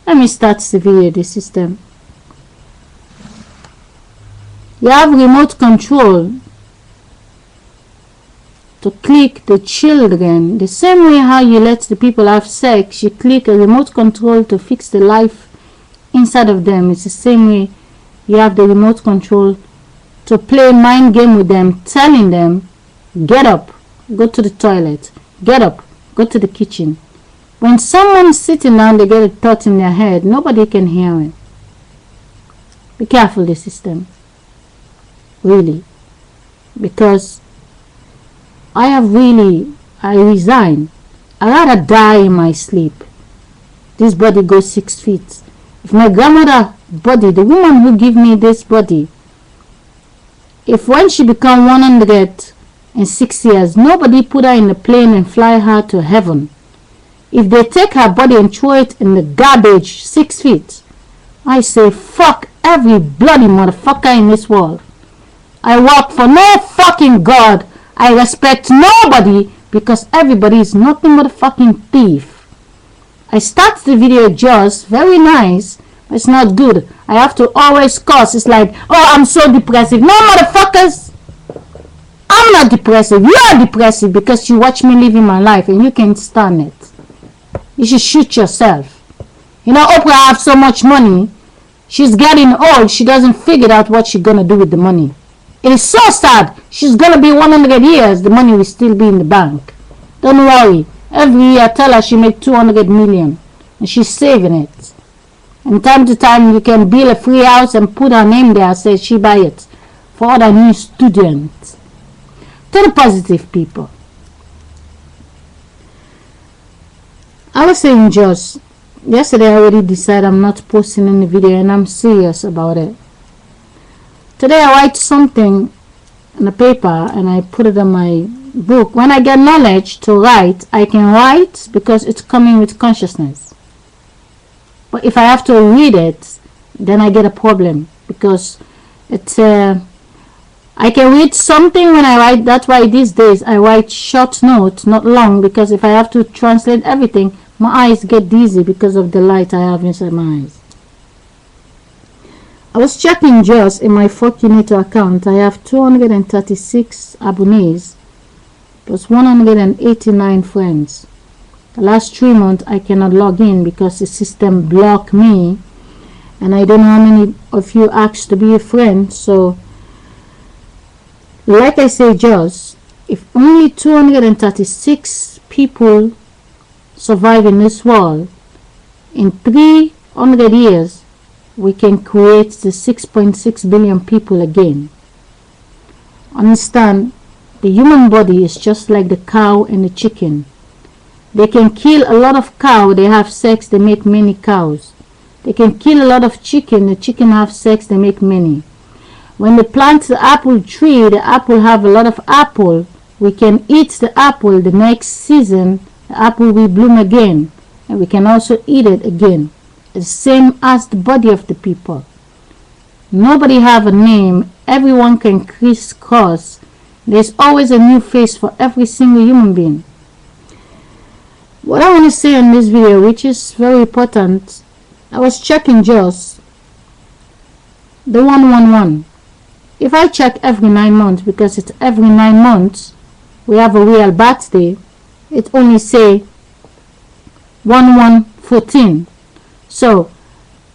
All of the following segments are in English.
Let me start the video, the system. You have remote control to click the children. The same way how you let the people have sex, you click a remote control to fix the life inside of them. It's the same way you have the remote control to play mind game with them, telling them, get up, go to the toilet, get up, go to the kitchen. When someone's sitting down, they get a thought in their head, nobody can hear it. Be careful, the system. Really. Because I resign. I rather die in my sleep. This body goes 6 feet. If my grandmother body, the woman who gave me this body, if when she become 106 years, nobody put her in a plane and fly her to heaven. If they take her body and throw it in the garbage 6 feet, I say fuck every bloody motherfucker in this world. I work for no fucking God. I respect nobody because everybody is nothing but a fucking thief. I start the video just very nice, but it's not good. I have to always curse. It's like, oh, I'm so depressive. No, motherfuckers. I'm not depressive. You are depressive because you watch me living my life and you can't stand it. You should shoot yourself. You know, Oprah have so much money. She's getting old. She doesn't figure out what she's going to do with the money. It is so sad. She's going to be 100 years. The money will still be in the bank. Don't worry. Every year I tell her she make 200 million. And she's saving it. And time to time you can build a free house and put her name there. Say she buy it. For other new students. To the positive people. I was saying just yesterday I already decided I'm not posting any video and I'm serious about it. Today I write something on a paper and I put it on my book. When I get knowledge to write, I can write because it's coming with consciousness. But if I have to read it, then I get a problem because it's I can read something when I write. That's why these days I write short notes, not long, because if I have to translate everything, my eyes get dizzy because of the light I have inside my eyes. I was checking just in my Fortunator account. I have 236 abonnees plus 189 friends. The last 3 months I cannot log in because the system blocked me, and I don't know how many of you asked to be a friend. So like I say, just if only 236 people survive in this world, in 300 years we can create the 6.6 billion people again. Understand, the human body is just like the cow and the chicken. They can kill a lot of cow, they have sex, they make many cows. They can kill a lot of chicken, the chicken have sex, they make many. When they plant the apple tree, the apple have a lot of apple. We can eat the apple, the next season the apple will bloom again, and we can also eat it again. It's the same as the body of the people. Nobody have a name. Everyone can crisscross. There's always a new face for every single human being. What I want to say in this video, which is very important, I was checking just the 111. If I check every 9 months, because it's every 9 months we have a real birthday, it only say 1114. So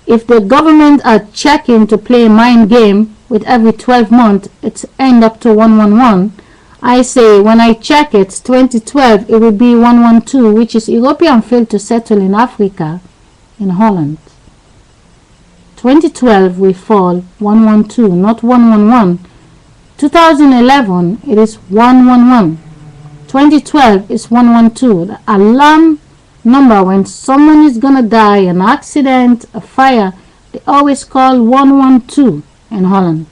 if the government are checking to play a mind game with every 12 months, it's end up to 111. I say when I check it 2012, it will be 112, which is European failed to settle in Africa, in Holland. 2012 we fall 112, not 111. 2011 it is 111. 2012 is 112. The alarm number when someone is gonna die, an accident, a fire, they always call 112 in Holland.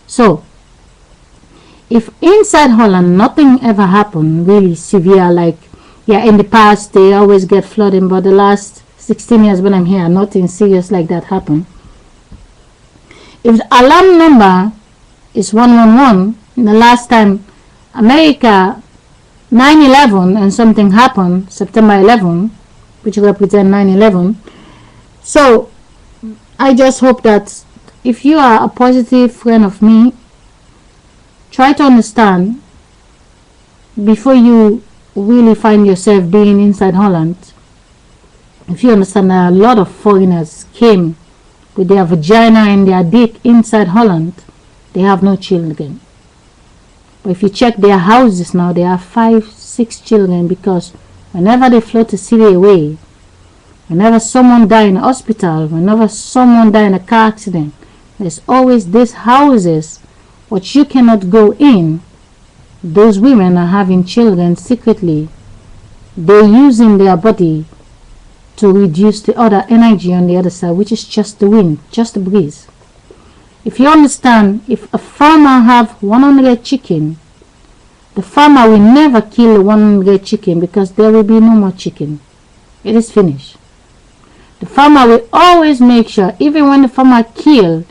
So if inside Holland nothing ever happened really severe, like in the past they always get flooding, but the last 16 years when I'm here nothing serious like that happened. If the alarm number is 111, the last time America 9/11 and something happened, September 11, which represent 9/11, So I just hope that if you are a positive friend of me, try to understand before you really find yourself being inside Holland. If you understand that a lot of foreigners came with their vagina and their dick inside Holland, they have no children. But if you check their houses now, they have 5-6 children, because whenever they float a city away, whenever someone dies in a hospital, whenever someone dies in a car accident, there's always these houses which you cannot go in. Those women are having children secretly. They're using their body to reduce the other energy on the other side, which is just the wind, just the breeze. If you understand, if a farmer have 100 chicken, the farmer will never kill 100 chicken, because there will be no more chicken. It is finished. The farmer will always make sure, even when the farmer kill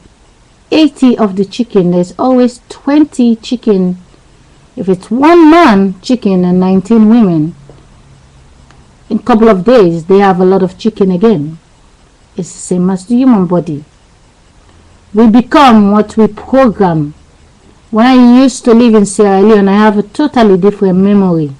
80 of the chicken, there's always 20 chicken. If it's one man chicken and 19 women, in a couple of days they have a lot of chicken again. It's the same as the human body. We become what we program. When I used to live in Sierra Leone, I have a totally different memory.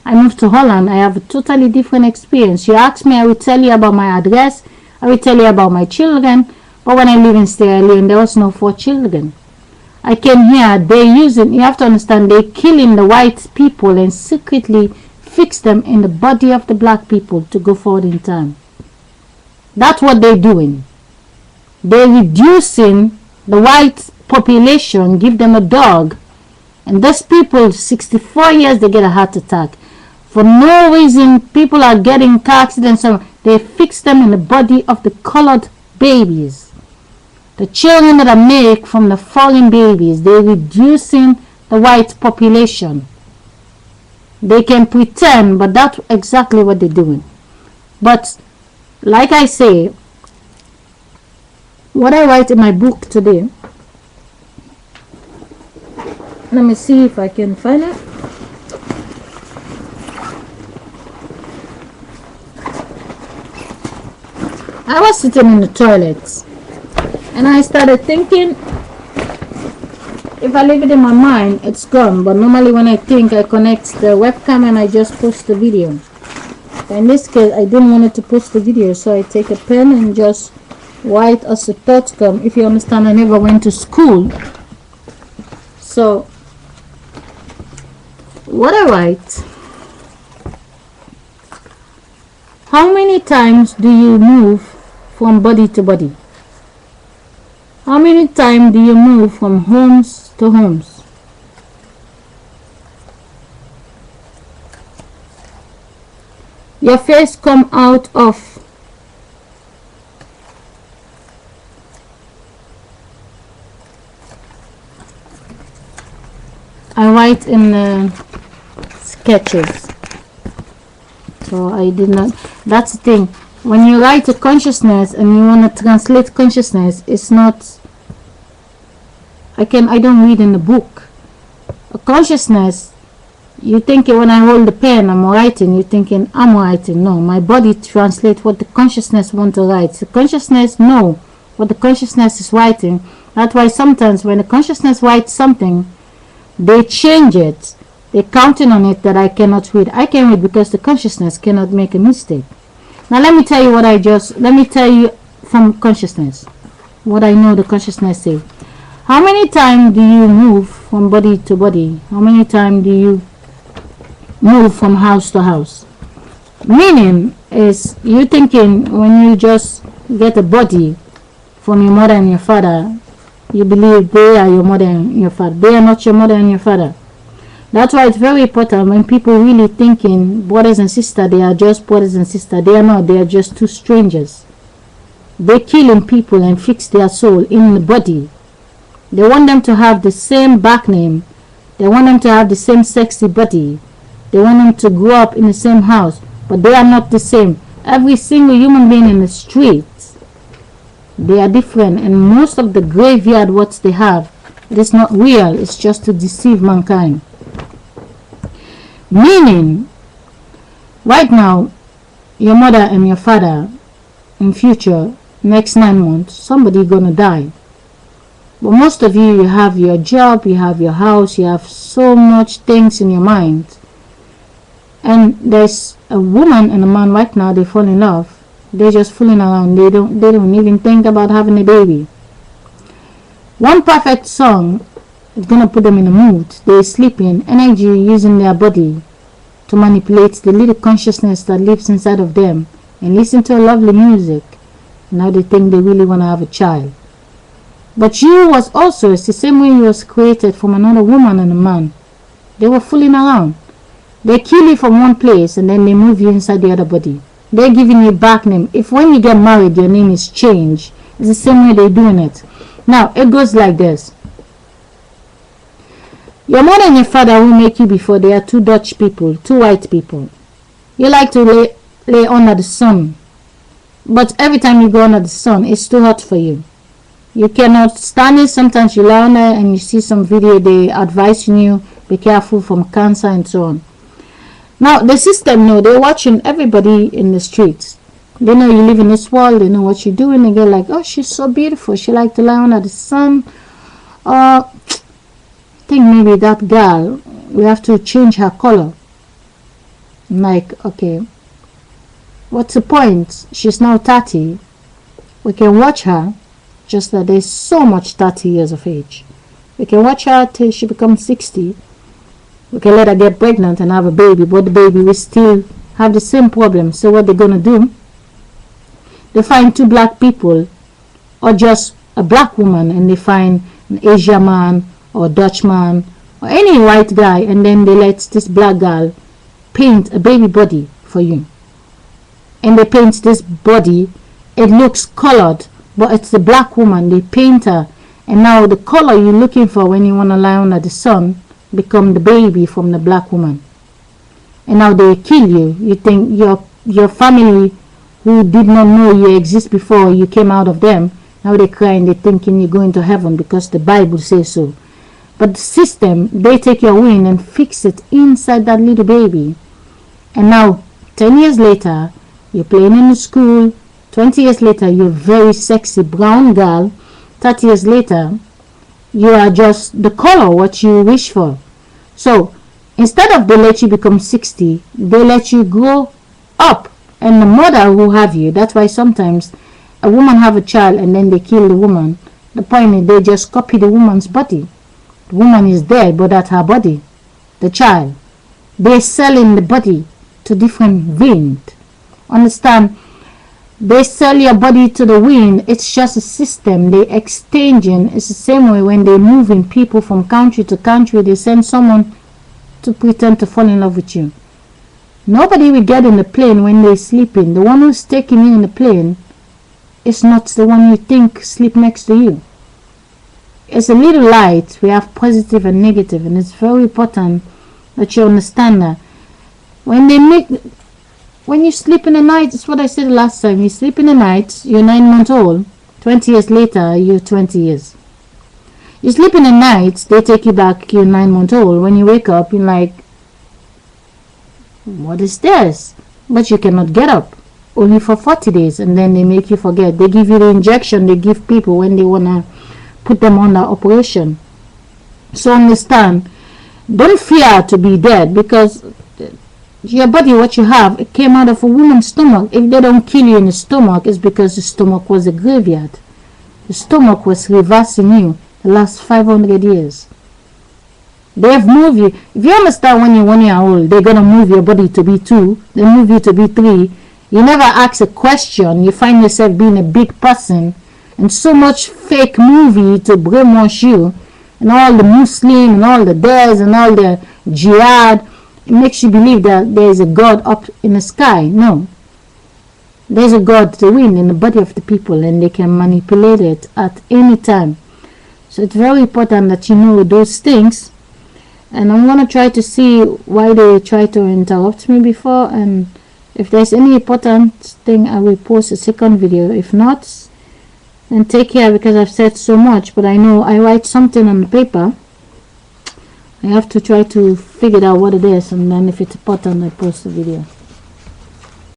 I moved to Holland, I have a totally different experience. You ask me, I will tell you about my address, I will tell you about my children. But when I live in Sierra Leone, there was no 4 children. I came here, you have to understand, they're killing the white people and secretly fix them in the body of the black people to go forward in time. That's what they're doing. They're reducing the white population, give them a dog, and those people, 64 years, they get a heart attack. For no reason, people are getting car accidents. They fix them in the body of the colored babies. The children that are made from the foreign babies, they're reducing the white population. They can pretend, but that's exactly what they're doing. But like I say, what I write in my book today, let me see if I can find it. I was sitting in the toilet and I started thinking, if I leave it in my mind, it's gone. But normally when I think, I connect the webcam and I just post the video. In this case, I didn't want it to post the video, so I take a pen and just write as the thoughts come. If you understand, I never went to school. So what I write, how many times do you move from body to body? How many times do you move from homes to homes? Your face come out of I write in sketches, so I did not. That's the thing. When you write a consciousness and you want to translate consciousness, it's not. I don't read in the book. A consciousness, you think when I hold the pen, I'm writing. You're thinking I'm writing. No, my body translates what the consciousness wants to write. The consciousness know what the consciousness is writing. That's why sometimes when the consciousness writes something, they change it. They're counting on it that I cannot read. I can read because the consciousness cannot make a mistake. Now let me tell you let me tell you from consciousness, what I know the consciousness say. How many times do you move from body to body? How many times do you move from house to house? Meaning is, you thinking when you just get a body from your mother and your father, you believe they are your mother and your father. They are not your mother and your father. That's why it's very important when people really thinking brothers and sisters, they are just brothers and sisters. They are not. They are just two strangers. They're killing people and fix their soul in the body. They want them to have the same back name. They want them to have the same sexy body. They want them to grow up in the same house. But they are not the same. Every single human being in the streets, they are different. And most of the graveyard, what they have, it is not real. It's just to deceive mankind. Meaning, right now, your mother and your father, in future, next 9 months, somebody gonna die. But most of you have your job, you have your house, you have so much things in your mind. And there's a woman and a man right now, they fall in love. They're just fooling around. They don't even think about having a baby. One perfect song is gonna put them in a mood. They're sleeping, energy using their body to manipulate the little consciousness that lives inside of them, and listen to a lovely music. Now they think they really wanna have a child. But you was also, it's the same way you was created from another woman and a man. They were fooling around. They kill you from one place and then they move you inside the other body. They're giving you a back name. If when you get married your name is changed, it's the same way they're doing it. Now it goes like this. Your mother and your father who make you before, they are two Dutch people, two white people. You like to lay under the sun. But every time you go under the sun, it's too hot for you. You cannot stand it. Sometimes you lie on there and you see some video, they advising you, be careful from cancer and so on. Now the system know, they're watching everybody in the streets. They know you live in this world, they know what you're doing. They get like, oh, she's so beautiful, she like to lie under the sun. I think maybe that girl, we have to change her color. I'm like, okay, what's the point? She's now 30. We can watch her, just that there's so much 30 years of age. We can watch her till she becomes 60. We can let her get pregnant and have a baby, but the baby will still have the same problem. So what they're gonna do, they find two black people or just a black woman, and they find an Asian man or a Dutch man or any white guy, and then they let this black girl paint a baby body for you. And they paint this body, it looks colored, but it's the black woman. They paint her, and now the color you're looking for when you want to lie under the sun become the baby from the black woman. And now they kill you. You think your family who did not know you exist before you came out of them, now they're crying, they're thinking you're going to heaven because the Bible says so. But the system, they take your wing and fix it inside that little baby. And now 10 years later, you're playing in the school. 20 years later, you're a very sexy brown girl. 30 years later, you are just the color what you wish for. So instead of they let you become 60, they let you grow up. And the mother who have you, that's why sometimes a woman have a child and then they kill the woman. The point is they just copy the woman's body. The woman is dead, but that's her body. The child, they're selling the body to different wind. Understand? They sell your body to the wind. It's just a system. They exchanging. It's the same way when they moving people from country to country. They send someone to pretend to fall in love with you. Nobody will get in the plane when they're sleeping. The one who's taking you in the plane is not the one you think sleep next to you. It's a little light. We have positive and negative, and it's very important that you understand that. When you sleep in the night, it's what I said last time. You sleep in the night, you're 9 months old. 20 years later, you're 20 years. You sleep in the night, they take you back, you're 9 months old. When you wake up, you're like, what is this? But you cannot get up. Only for 40 days, and then they make you forget. They give you the injection they give people when they want to put them on the operation. So understand, don't fear to be dead, because your body, what you have, it came out of a woman's stomach. If they don't kill you in the stomach, it's because the stomach was a graveyard. The stomach was reversing you the last 500 years. They have moved you. If you understand, when you're 1 year old, they're going to move your body to be 2. They move you to be 3. You never ask a question. You find yourself being a big person. And so much fake movie to brainwash you. And all the Muslim and all the theirs and all the jihad. It makes you believe that there is a God up in the sky. No. There's a God, the wind, in the body of the people, and they can manipulate it at any time. So it's very important that you know those things. And I'm going to try to see why they try to interrupt me before. And if there's any important thing, I will post a second video. If not, then take care, because I've said so much. But I know I write something on the paper. I have to try to figure out what it is, and then if it's important, I post the video.